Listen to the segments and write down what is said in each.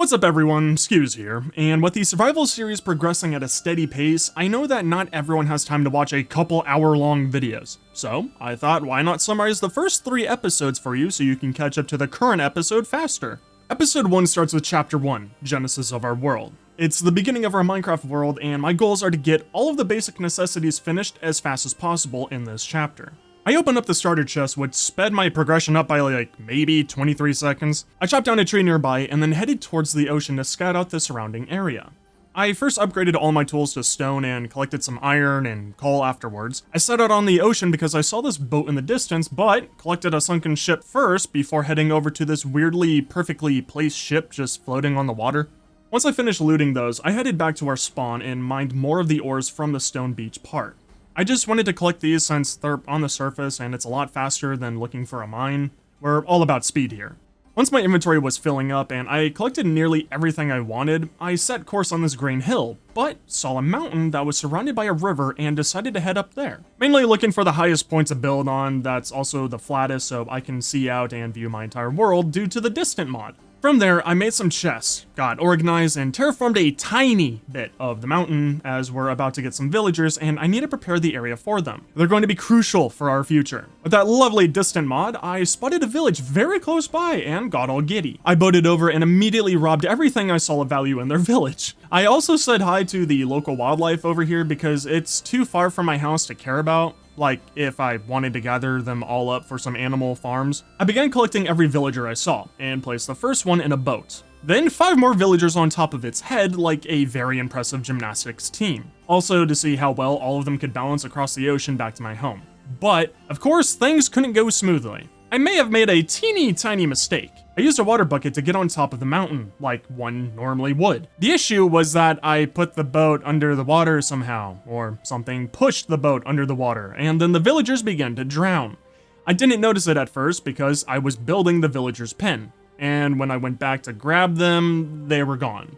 What's up everyone, Skews here, and with the survival series progressing at a steady pace, I know that not everyone has time to watch a couple hour-long videos. So, I thought why not summarize the first 3 episodes for you so you can catch up to the current episode faster. Episode 1 starts with Chapter 1, Genesis of our World. It's the beginning of our Minecraft world, and my goals are to get all of the basic necessities finished as fast as possible in this chapter. I opened up the starter chest, which sped my progression up by like maybe 23 seconds. I chopped down a tree nearby and then headed towards the ocean to scout out the surrounding area. I first upgraded all my tools to stone and collected some iron and coal afterwards. I set out on the ocean because I saw this boat in the distance, but collected a sunken ship first before heading over to this weirdly perfectly placed ship just floating on the water. Once I finished looting those, I headed back to our spawn and mined more of the ores from the stone beach part. I just wanted to collect these since they're on the surface and it's a lot faster than looking for a mine. We're all about speed here. Once my inventory was filling up and I collected nearly everything I wanted, I set course on this green hill, but saw a mountain that was surrounded by a river and decided to head up there. Mainly looking for the highest point to build on that's also the flattest so I can see out and view my entire world due to the distant mod. From there, I made some chests, got organized, and terraformed a tiny bit of the mountain as we're about to get some villagers and I need to prepare the area for them. They're going to be crucial for our future. With that lovely distant mod, I spotted a village very close by and got all giddy. I boated over and immediately robbed everything I saw of value in their village. I also said hi to the local wildlife over here because it's too far from my house to care about. Like, if I wanted to gather them all up for some animal farms. I began collecting every villager I saw, and placed the first one in a boat. Then 5 more villagers on top of its head, like a very impressive gymnastics team. Also to see how well all of them could balance across the ocean back to my home. But, of course, things couldn't go smoothly. I may have made a teeny tiny mistake. I used a water bucket to get on top of the mountain, like one normally would. The issue was that I put the boat under the water somehow, or something pushed the boat under the water, and then the villagers began to drown. I didn't notice it at first because I was building the villagers' pen, and when I went back to grab them, they were gone.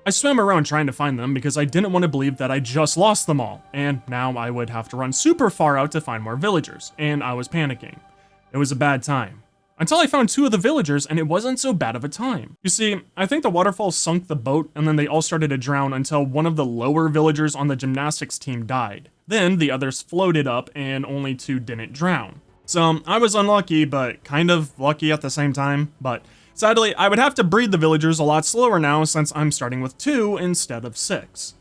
I swam around trying to find them because I didn't want to believe that I just lost them all, and now I would have to run super far out to find more villagers, and I was panicking. It was a bad time. Until I found 2 of the villagers and it wasn't so bad of a time. You see, I think the waterfall sunk the boat and then they all started to drown until one of the lower villagers on the gymnastics team died. Then the others floated up and only 2 didn't drown. So I was unlucky, but kind of lucky at the same time. But sadly, I would have to breed the villagers a lot slower now since I'm starting with 2 instead of 6.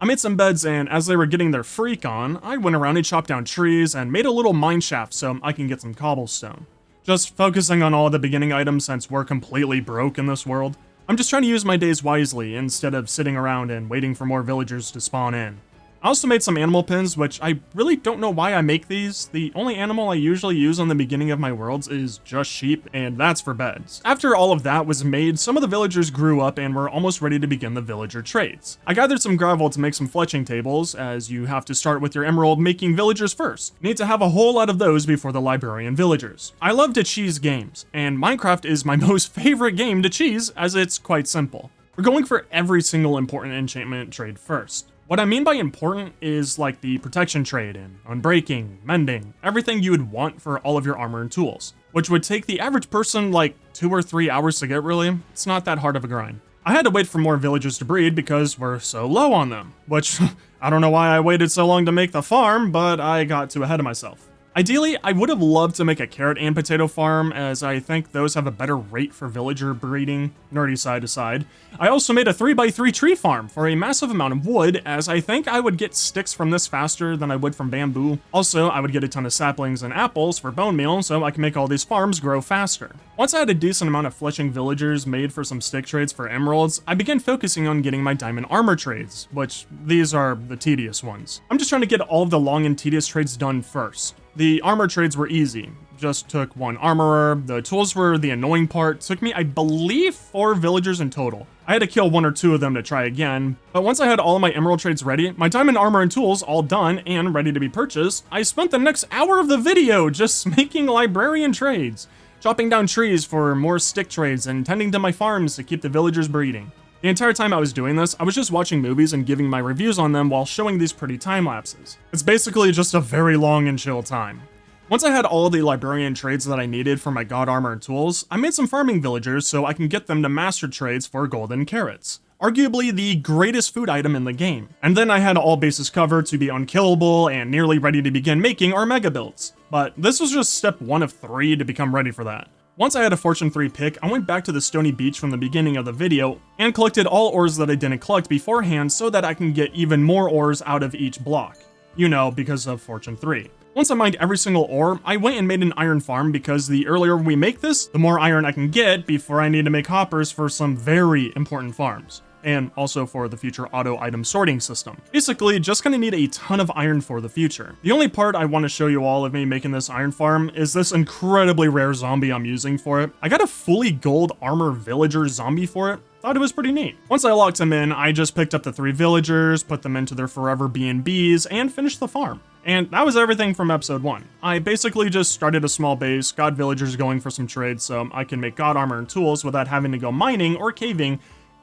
I made some beds and as they were getting their freak on, I went around and chopped down trees and made a little mine shaft so I can get some cobblestone. Just focusing on all the beginning items since we're completely broke in this world. I'm just trying to use my days wisely instead of sitting around and waiting for more villagers to spawn in. I also made some animal pens, which I really don't know why I make these. The only animal I usually use on the beginning of my worlds is just sheep, and that's for beds. After all of that was made, some of the villagers grew up and were almost ready to begin the villager trades. I gathered some gravel to make some fletching tables, as you have to start with your emerald making villagers first. You need to have a whole lot of those before the librarian villagers. I love to cheese games, and Minecraft is my most favorite game to cheese as it's quite simple. We're going for every single important enchantment trade first. What I mean by important is like the protection trade and unbreaking, mending, everything you would want for all of your armor and tools, which would take the average person like 2 or 3 hours to get really. It's not that hard of a grind. I had to wait for more villagers to breed because we're so low on them, which I don't know why I waited so long to make the farm, but I got too ahead of myself. Ideally, I would have loved to make a carrot and potato farm, as I think those have a better rate for villager breeding, nerdy side aside. I also made a 3x3 tree farm for a massive amount of wood, as I think I would get sticks from this faster than I would from bamboo. Also, I would get a ton of saplings and apples for bone meal, so I can make all these farms grow faster. Once I had a decent amount of fletching villagers made for some stick trades for emeralds, I began focusing on getting my diamond armor trades, which these are the tedious ones. I'm just trying to get all of the long and tedious trades done first. The armor trades were easy, just took 1 armorer. The tools were the annoying part, took me I believe 4 villagers in total. I had to kill 1 or 2 of them to try again, but once I had all of my emerald trades ready, my diamond armor and tools all done and ready to be purchased, I spent the next hour of the video just making librarian trades, chopping down trees for more stick trades and tending to my farms to keep the villagers breeding. The entire time I was doing this, I was just watching movies and giving my reviews on them while showing these pretty time lapses. It's basically just a very long and chill time. Once I had all the librarian trades that I needed for my god armor and tools, I made some farming villagers so I can get them to master trades for golden carrots. Arguably the greatest food item in the game. And then I had all bases covered to be unkillable and nearly ready to begin making our mega builds. But this was just step 1 of 3 to become ready for that. Once I had a Fortune 3 pick, I went back to the stony beach from the beginning of the video and collected all ores that I didn't collect beforehand so that I can get even more ores out of each block. You know, because of Fortune 3. Once I mined every single ore, I went and made an iron farm because the earlier we make this, the more iron I can get before I need to make hoppers for some very important farms. And also for the future auto item sorting system. Basically, just gonna need a ton of iron for the future. The only part I want to show you all of me making this iron farm is this incredibly rare zombie I'm using for it. I got a fully gold armor villager zombie for it. Thought it was pretty neat. Once I locked him in, I just picked up the 3 villagers, put them into their forever B&Bs, and finished the farm. And that was everything from episode 1. I basically just started a small base, got villagers going for some trades so I can make god armor and tools without having to go mining or caving,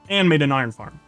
and made an iron farm.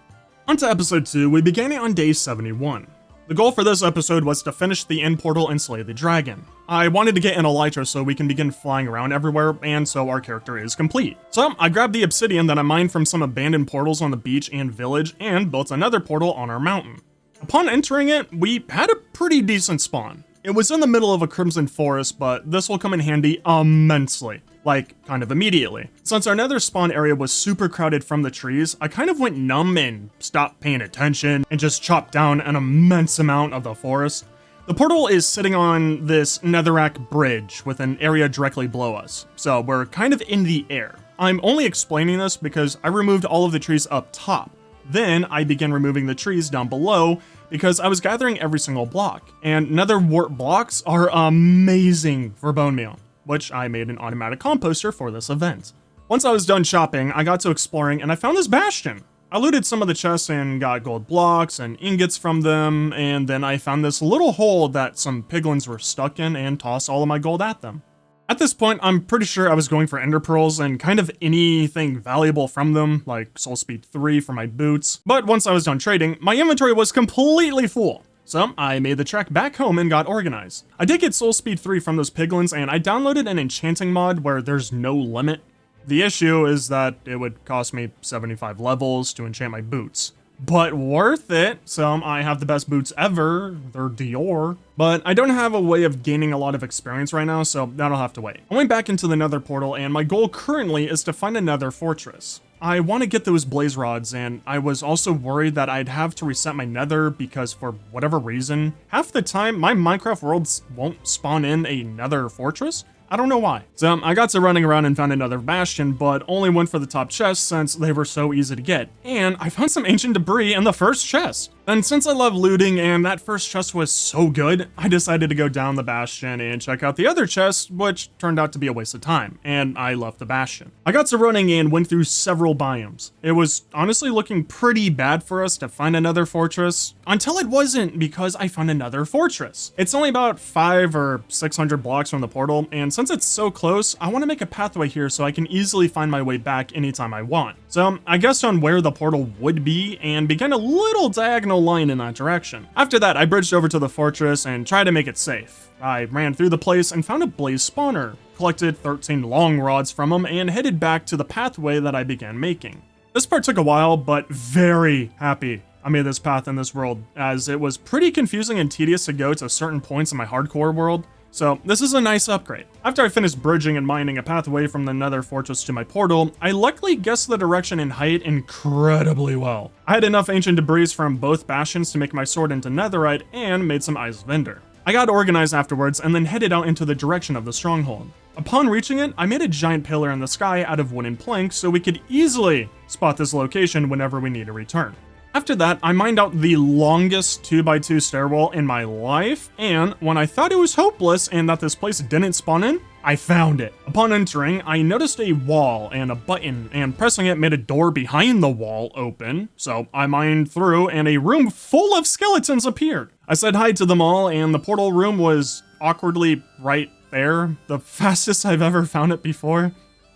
On to episode 2, we began it on day 71. The goal for this episode was to finish the end portal and slay the dragon. I wanted to get an elytra so we can begin flying around everywhere, and so our character is complete. So I grabbed the obsidian that I mined from some abandoned portals on the beach and village, and built another portal on our mountain. Upon entering it, we had a pretty decent spawn. It was in the middle of a crimson forest, but this will come in handy immensely. Like, kind of immediately. Since our nether spawn area was super crowded from the trees, I kind of went numb and stopped paying attention and just chopped down an immense amount of the forest. The portal is sitting on this netherrack bridge with an area directly below us, so we're kind of in the air. I'm only explaining this because I removed all of the trees up top. Then I began removing the trees down below because I was gathering every single block, and nether wart blocks are amazing for bone meal, which I made an automatic composter for this event. Once I was done shopping, I got to exploring and I found this bastion. I looted some of the chests and got gold blocks and ingots from them, and then I found this little hole that some piglins were stuck in and tossed all of my gold at them. At this point, I'm pretty sure I was going for ender pearls and kind of anything valuable from them, like soul speed 3 for my boots. But once I was done trading, my inventory was completely full. So I made the trek back home and got organized. I did get soul speed 3 from those piglins, and I downloaded an enchanting mod where there's no limit. The issue is that it would cost me 75 levels to enchant my boots. But worth it, so I have the best boots ever, they're Dior. But I don't have a way of gaining a lot of experience right now, so that'll have to wait. I went back into the nether portal, and my goal currently is to find another fortress. I want to get those blaze rods, and I was also worried that I'd have to reset my nether because for whatever reason, half the time my Minecraft worlds won't spawn in a nether fortress. I don't know why. So I got to running around and found another bastion, but only went for the top chest since they were so easy to get. And I found some ancient debris in the first chest. And since I love looting and that first chest was so good, I decided to go down the bastion and check out the other chest, which turned out to be a waste of time, and I left the bastion. I got to running and went through several biomes. It was honestly looking pretty bad for us to find another fortress, until it wasn't, because I found another fortress. It's only about 500 or 600 blocks from the portal, and since it's so close, I want to make a pathway here so I can easily find my way back anytime I want. So I guessed on where the portal would be and began a little diagonal line in that direction. After that, I bridged over to the fortress and tried to make it safe. I ran through the place and found a blaze spawner, collected 13 long rods from them, and headed back to the pathway that I began making. This part took a while, but very happy I made this path in this world, as it was pretty confusing and tedious to go to certain points in my hardcore world. So this is a nice upgrade. After I finished bridging and mining a pathway from the nether fortress to my portal, I luckily guessed the direction and height incredibly well. I had enough ancient debris from both bastions to make my sword into netherite and made some eyes of ender. I got organized afterwards and then headed out into the direction of the stronghold. Upon reaching it, I made a giant pillar in the sky out of wooden planks so we could easily spot this location whenever we need to return. After that, I mined out the longest 2x2 stairwell in my life, and when I thought it was hopeless and that this place didn't spawn in, I found it. Upon entering, I noticed a wall and a button, and pressing it made a door behind the wall open, so I mined through and a room full of skeletons appeared. I said hi to them all, and the portal room was awkwardly right there, the fastest I've ever found it before.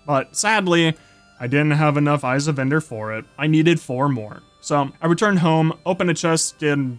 But sadly, I didn't have enough eyes of ender for it. I needed 4 more. So I returned home, opened a chest, and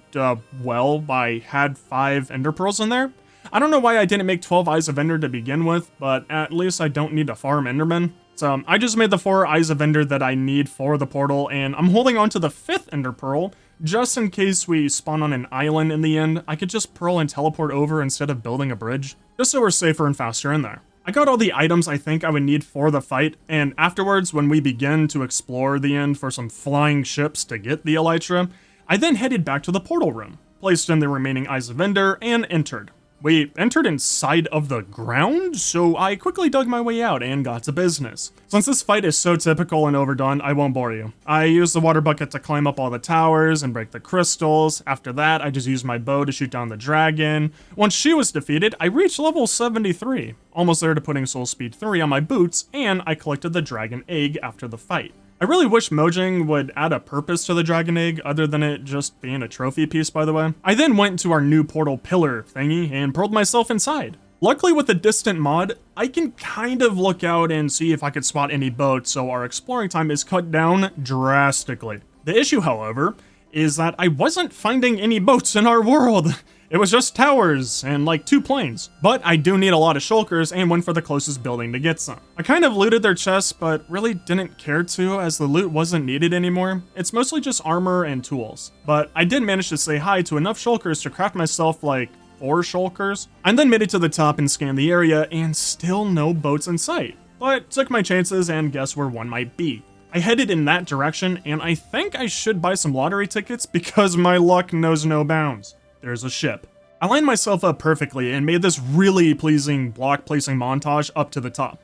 well, I had 5 ender pearls in there. I don't know why I didn't make 12 Eyes of Ender to begin with, but at least I don't need to farm Enderman. So I just made the 4 Eyes of Ender that I need for the portal, and I'm holding on to the 5th Ender Pearl, just in case we spawn on an island in the end. I could just pearl and teleport over instead of building a bridge, just so we're safer and faster in there. I got all the items I think I would need for the fight, and afterwards, when we begin to explore the end for some flying ships to get the elytra, I then headed back to the portal room, placed in the remaining Eyes of Ender, and entered. We entered inside of the ground, so I quickly dug my way out and got to business. Since this fight is so typical and overdone, I won't bore you. I used the water bucket to climb up all the towers and break the crystals. After that, I just used my bow to shoot down the dragon. Once she was defeated, I reached level 73, almost there to putting soul speed 3 on my boots, and I collected the dragon egg after the fight. I really wish Mojang would add a purpose to the dragon egg other than it just being a trophy piece, by the way. I then went to our new portal pillar thingy and pearled myself inside. Luckily with the distant mod, I can kind of look out and see if I could spot any boats, so our exploring time is cut down drastically. The issue, however, is that I wasn't finding any boats in our world. It was just towers and like 2 planes. But I do need a lot of shulkers and went for the closest building to get some. I kind of looted their chests, but really didn't care to as the loot wasn't needed anymore. It's mostly just armor and tools. But I did manage to say hi to enough shulkers to craft myself like 4 shulkers. I then made it to the top and scanned the area, and still no boats in sight. But took my chances and guessed where one might be. I headed in that direction, and I think I should buy some lottery tickets because my luck knows no bounds. There's a ship. I lined myself up perfectly and made this really pleasing block placing montage up to the top.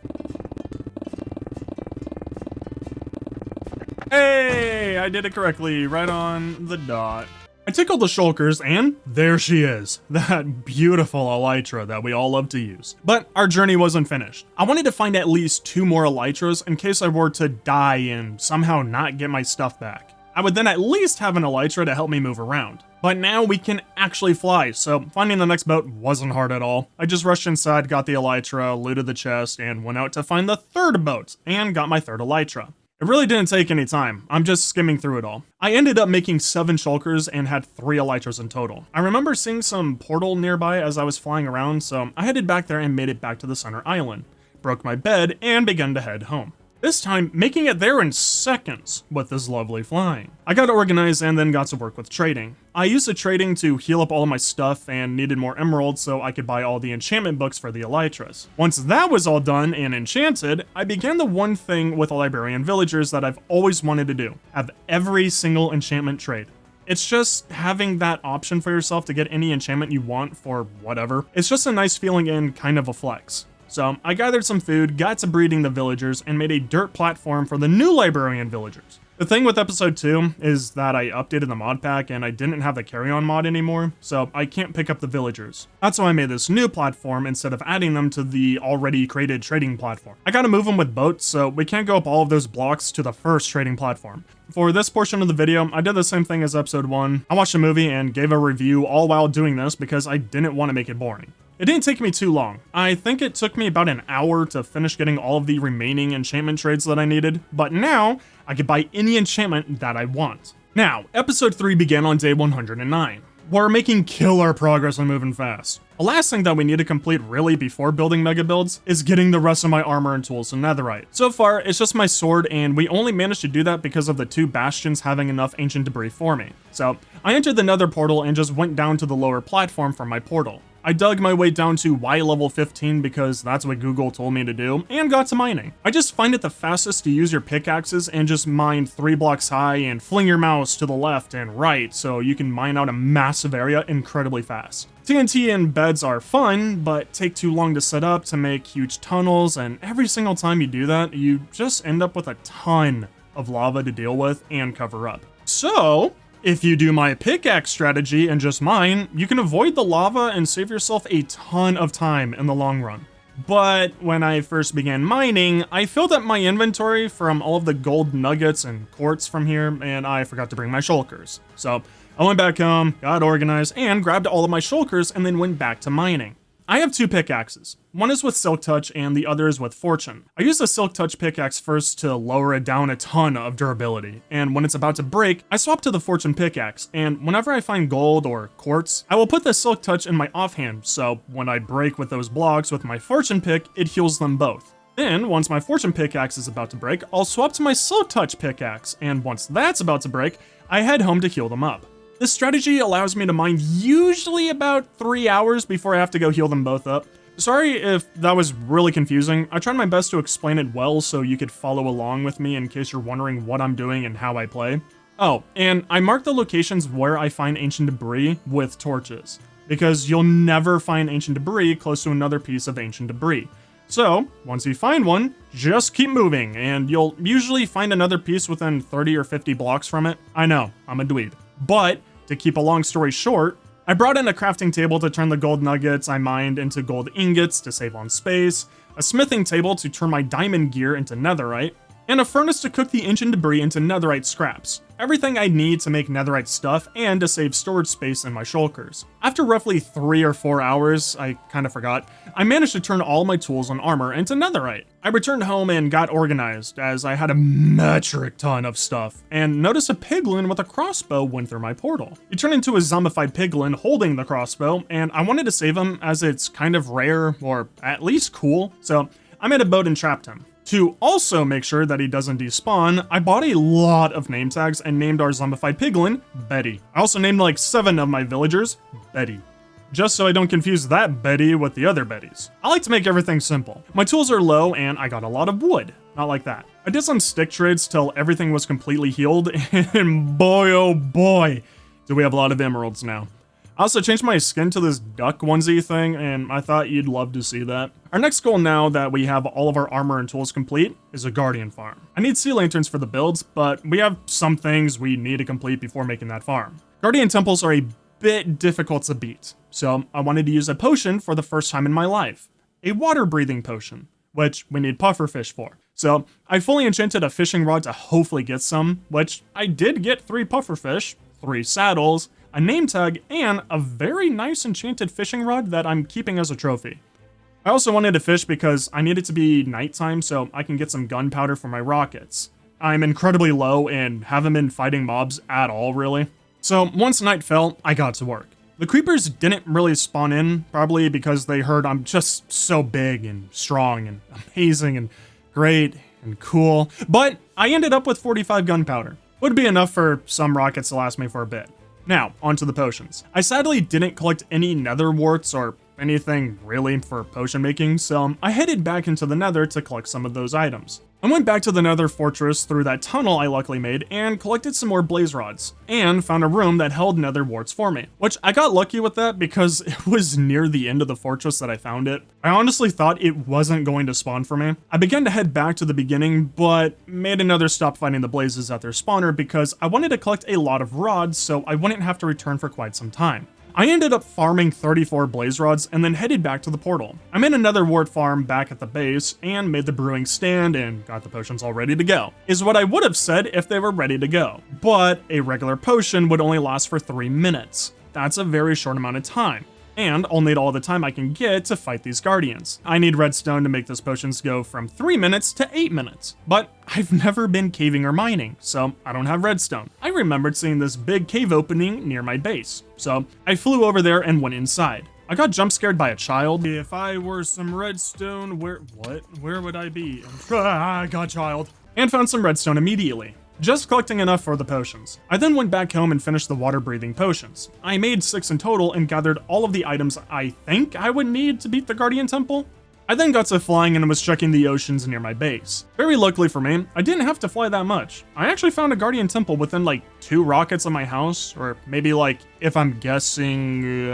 Hey, I did it correctly, right on the dot. I tickled the shulkers, and there she is, that beautiful elytra that we all love to use. But our journey wasn't finished. I wanted to find at least 2 more elytras in case I were to die and somehow not get my stuff back. I would then at least have an elytra to help me move around. But now we can actually fly, so finding the next boat wasn't hard at all. I just rushed inside, got the elytra, looted the chest, and went out to find the 3rd boat, and got my 3rd elytra. It really didn't take any time. I'm just skimming through it all. I ended up making 7 shulkers and had 3 elytras in total. I remember seeing some portal nearby as I was flying around, so I headed back there and made it back to the center island, broke my bed, and began to head home. This time, making it there in seconds with this lovely flying. I got organized and then got to work with trading. I used the trading to heal up all of my stuff and needed more emeralds so I could buy all the enchantment books for the elytras. Once that was all done and enchanted, I began the one thing with librarian villagers that I've always wanted to do: have every single enchantment trade. It's just having that option for yourself to get any enchantment you want for whatever. It's just a nice feeling and kind of a flex. So I gathered some food, got to breeding the villagers, and made a dirt platform for the new librarian villagers. The thing with episode 2 is that I updated the mod pack and I didn't have the carry-on mod anymore, so I can't pick up the villagers. That's why I made this new platform instead of adding them to the already created trading platform. I gotta move them with boats, so we can't go up all of those blocks to the first trading platform. For this portion of the video, I did the same thing as episode 1. I watched a movie and gave a review all while doing this because I didn't want to make it boring. It didn't take me too long. I think it took me about an hour to finish getting all of the remaining enchantment trades that I needed, but now I could buy any enchantment that I want. Now, episode 3 began on day 109. We're making killer progress and moving fast. The last thing that we need to complete really before building mega builds is getting the rest of my armor and tools to Netherite. So far, it's just my sword, and we only managed to do that because of the 2 bastions having enough ancient debris for me. So I entered the Nether portal and just went down to the lower platform from my portal. I dug my way down to Y level 15 because that's what Google told me to do, and got to mining. I just find it the fastest to use your pickaxes and just mine 3 blocks high and fling your mouse to the left and right so you can mine out a massive area incredibly fast. TNT and beds are fun, but take too long to set up to make huge tunnels, and every single time you do that, you just end up with a ton of lava to deal with and cover up. So if you do my pickaxe strategy and just mine, you can avoid the lava and save yourself a ton of time in the long run. But when I first began mining, I filled up my inventory from all of the gold nuggets and quartz from here, and I forgot to bring my shulkers. So I went back home, got organized, and grabbed all of my shulkers and then went back to mining. I have two pickaxes. One is with Silk Touch and the other is with Fortune. I use the Silk Touch pickaxe first to lower it down a ton of durability, and when it's about to break, I swap to the Fortune pickaxe, and whenever I find gold or quartz, I will put the Silk Touch in my offhand, so when I break with those blocks with my Fortune pick, it heals them both. Then, once my Fortune pickaxe is about to break, I'll swap to my Silk Touch pickaxe, and once that's about to break, I head home to heal them up. This strategy allows me to mine usually about 3 hours before I have to go heal them both up. Sorry if that was really confusing. I tried my best to explain it well so you could follow along with me in case you're wondering what I'm doing and how I play. Oh, and I marked the locations where I find ancient debris with torches, because you'll never find ancient debris close to another piece of ancient debris. So, once you find one, just keep moving, and you'll usually find another piece within 30 or 50 blocks from it. I know, I'm a dweeb. But, to keep a long story short, I brought in a crafting table to turn the gold nuggets I mined into gold ingots to save on space, a smithing table to turn my diamond gear into netherite, and a furnace to cook the ancient debris into netherite scraps. Everything I need to make netherite stuff and to save storage space in my shulkers. After roughly 3 or 4 hours, I kinda forgot, I managed to turn all my tools and armor into netherite. I returned home and got organized, as I had a metric ton of stuff, and noticed a piglin with a crossbow went through my portal. He turned into a zombified piglin holding the crossbow, and I wanted to save him as it's kind of rare, or at least cool, so I made a boat and trapped him. To also make sure that he doesn't despawn, I bought a lot of name tags and named our zombified piglin Betty. I also named like 7 of my villagers Betty, just so I don't confuse that Betty with the other Bettys. I like to make everything simple. My tools are low and I got a lot of wood. Not like that. I did some stick trades till everything was completely healed, and boy oh boy, do we have a lot of emeralds now. I also changed my skin to this duck onesie thing, and I thought you'd love to see that. Our next goal now that we have all of our armor and tools complete is a guardian farm. I need sea lanterns for the builds, but we have some things we need to complete before making that farm. Guardian temples are a bit difficult to beat, so I wanted to use a potion for the first time in my life. A water breathing potion, which we need pufferfish for. So I fully enchanted a fishing rod to hopefully get some, which I did get 3 pufferfish, 3 saddles, a name tag, and a very nice enchanted fishing rod that I'm keeping as a trophy. I also wanted to fish because I need it to be nighttime so I can get some gunpowder for my rockets. I'm incredibly low and haven't been fighting mobs at all, really. So once night fell, I got to work. The creepers didn't really spawn in, probably because they heard I'm just so big and strong and amazing and great and cool, but I ended up with 45 gunpowder. Would be enough for some rockets to last me for a bit. Now, onto the potions. I sadly didn't collect any nether warts or anything really for potion making, so I headed back into the nether to collect some of those items. I went back to the nether fortress through that tunnel I luckily made and collected some more blaze rods, and found a room that held nether warts for me, which I got lucky with that because it was near the end of the fortress that I found it. I honestly thought it wasn't going to spawn for me. I began to head back to the beginning, but made another stop fighting the blazes at their spawner because I wanted to collect a lot of rods so I wouldn't have to return for quite some time. I ended up farming 34 blaze rods and then headed back to the portal. I made another wart farm back at the base and made the brewing stand and got the potions all ready to go, is what I would have said if they were ready to go. But a regular potion would only last for 3 minutes. That's a very short amount of time. And I'll need all the time I can get to fight these guardians. I need redstone to make those potions go from 3 minutes to 8 minutes. But I've never been caving or mining, so I don't have redstone. I remembered seeing this big cave opening near my base, so I flew over there and went inside. I got jump scared by a child. If I were some redstone, where would I be? I got child. And found some redstone immediately. Just collecting enough for the potions. I then went back home and finished the water breathing potions. I made 6 in total and gathered all of the items I think I would need to beat the Guardian Temple. I then got to flying and was checking the oceans near my base. Very luckily for me, I didn't have to fly that much. I actually found a Guardian Temple within like 2 rockets of my house, or maybe like, if I'm guessing,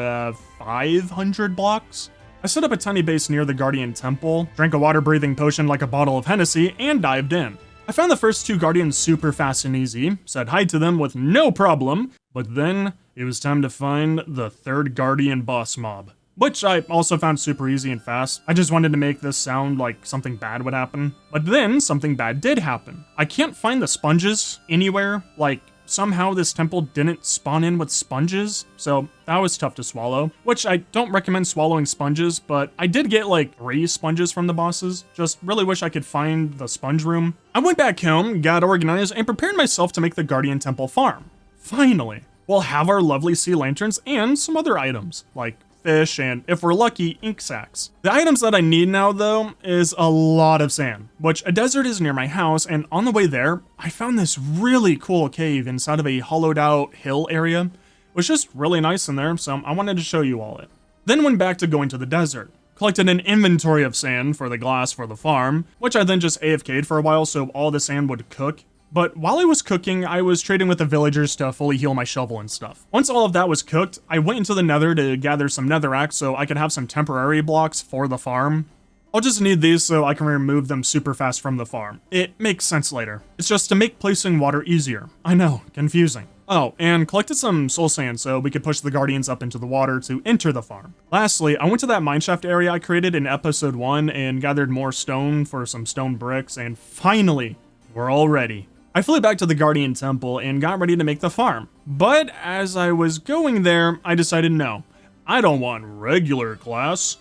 500 blocks. I set up a tiny base near the Guardian Temple, drank a water breathing potion like a bottle of Hennessy, and dived in. I found the first 2 guardians super fast and easy, said hi to them with no problem, but then it was time to find the 3rd guardian boss mob, which I also found super easy and fast. I just wanted to make this sound like something bad would happen, but then something bad did happen. I can't find the sponges anywhere, like somehow this temple didn't spawn in with sponges, so that was tough to swallow, which I don't recommend swallowing sponges, but I did get like 3 sponges from the bosses. Just really wish I could find the sponge room. I went back home, got organized, and prepared myself to make the Guardian Temple farm. Finally, we'll have our lovely sea lanterns and some other items, like fish, and if we're lucky, ink sacs. The items that I need now, though, is a lot of sand, which a desert is near my house, and on the way there, I found this really cool cave inside of a hollowed out hill area. It was just really nice in there, so I wanted to show you all it. Then went back to going to the desert. Collected an inventory of sand for the glass for the farm, which I then just AFK'd for a while so all the sand would cook. But while I was cooking, I was trading with the villagers to fully heal my shovel and stuff. Once all of that was cooked, I went into the nether to gather some netherrack so I could have some temporary blocks for the farm. I'll just need these so I can remove them super fast from the farm. It makes sense later. It's just to make placing water easier. I know, confusing. Oh, and collected some soul sand so we could push the guardians up into the water to enter the farm. Lastly, I went to that mineshaft area I created in episode 1 and gathered more stone for some stone bricks, and finally, we're all ready. I flew back to the Guardian Temple and got ready to make the farm. But as I was going there, I decided no, I don't want regular glass.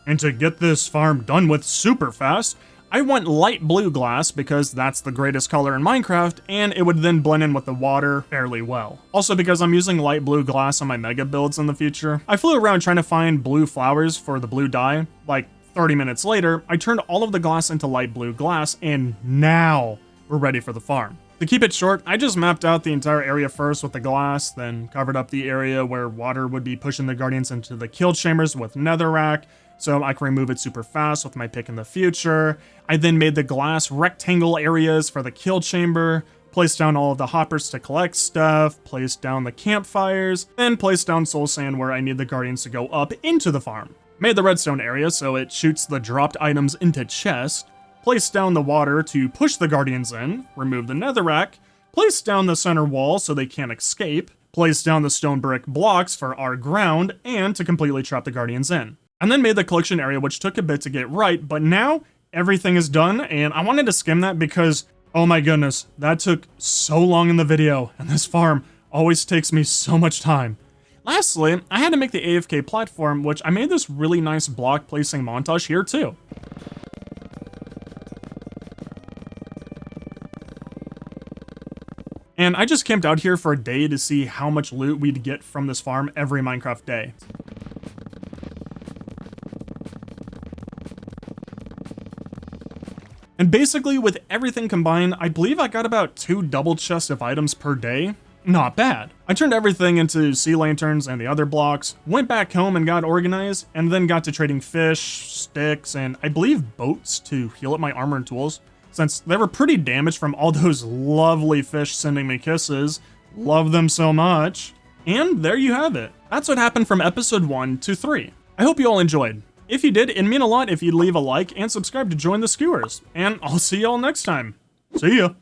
And to get this farm done with super fast, I want light blue glass because that's the greatest color in Minecraft, and it would then blend in with the water fairly well. Also because I'm using light blue glass on my mega builds in the future, I flew around trying to find blue flowers for the blue dye. Like 30 minutes later, I turned all of the glass into light blue glass, and now we're ready for the farm. To keep it short, I just mapped out the entire area first with the glass, then covered up the area where water would be pushing the guardians into the kill chambers with netherrack, so I can remove it super fast with my pick in the future. I then made the glass rectangle areas for the kill chamber, placed down all of the hoppers to collect stuff, placed down the campfires, then placed down soul sand where I need the guardians to go up into the farm. Made the redstone area so it shoots the dropped items into chests. Place down the water to push the guardians in, remove the netherrack, place down the center wall so they can't escape, place down the stone brick blocks for our ground, and to completely trap the guardians in. And then made the collection area, which took a bit to get right, but now everything is done, and I wanted to skim that because, oh my goodness, that took so long in the video, and this farm always takes me so much time. Lastly, I had to make the AFK platform, which I made this really nice block placing montage here too. And I just camped out here for a day to see how much loot we'd get from this farm every Minecraft day. And basically, with everything combined, I believe I got about 2 double chests of items per day. Not bad. I turned everything into sea lanterns and the other blocks, went back home and got organized, and then got to trading fish, sticks, and I believe boats to heal up my armor and tools, since they were pretty damaged from all those lovely fish sending me kisses. Love them so much. And there you have it. That's what happened from episode 1 to 3. I hope you all enjoyed. If you did, it'd mean a lot if you'd leave a like and subscribe to join the skewers. And I'll see y'all next time. See ya.